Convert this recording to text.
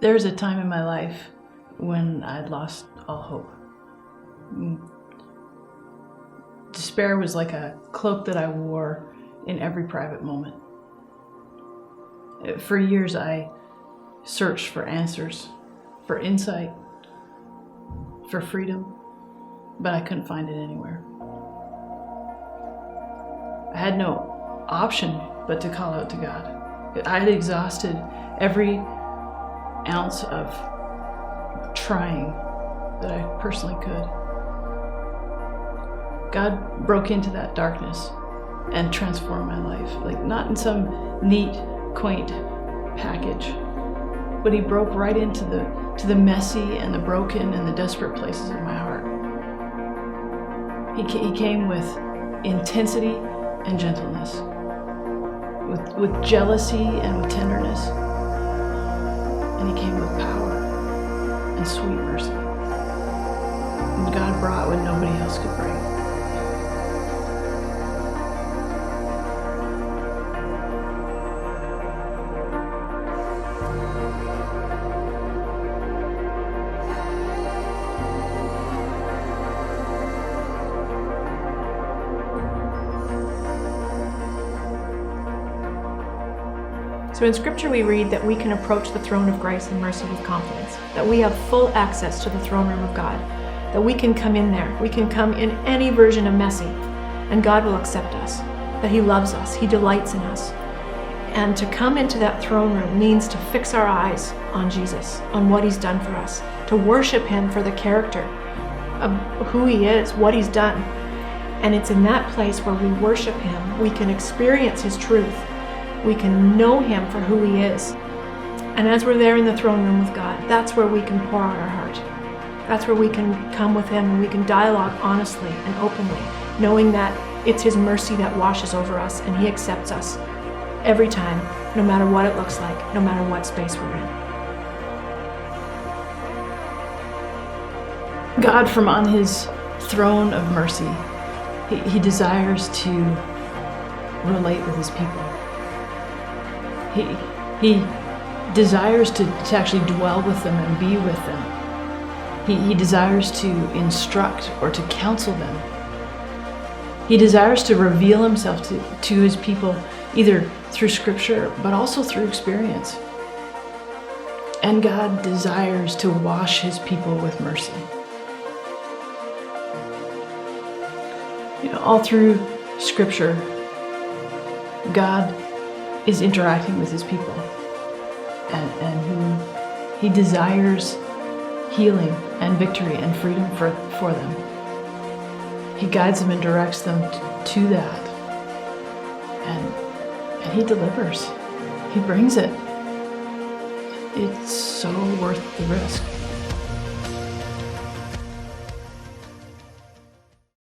There was a time in my life when I'd lost all hope. Despair was like a cloak that I wore in every private moment. For years, I searched for answers, for insight, for freedom, but I couldn't find it anywhere. I had no option but to call out to God. I had exhausted every ounce of trying that I personally could. God broke into that darkness and transformed my life, like not in some neat, quaint package, but He broke right into the messy and the broken and the desperate places of my heart. He came with intensity and gentleness, with jealousy and with tenderness, and He came with power and sweet mercy. And God brought what nobody else could bring. So in Scripture we read that we can approach the throne of grace and mercy with confidence, that we have full access to the throne room of God, that we can come in there, we can come in any version of messy, and God will accept us, that He loves us, He delights in us. And to come into that throne room means to fix our eyes on Jesus, on what He's done for us, to worship Him for the character of who He is, what He's done. And it's in that place where we worship Him, we can experience His truth, we can know Him for who He is. And as we're there in the throne room with God, that's where we can pour out our heart. That's where we can come with Him and we can dialogue honestly and openly, knowing that it's His mercy that washes over us and He accepts us every time, no matter what it looks like, no matter what space we're in. God, from on His throne of mercy, He desires to relate with His people. He desires to actually dwell with them and be with them. He desires to instruct or to counsel them. He desires to reveal Himself to His people, either through Scripture, but also through experience. And God desires to wash His people with mercy. All through Scripture, God is interacting with His people, and He desires healing and victory and freedom for them. He guides them and directs them to that, and He delivers. He brings it. It's so worth the risk.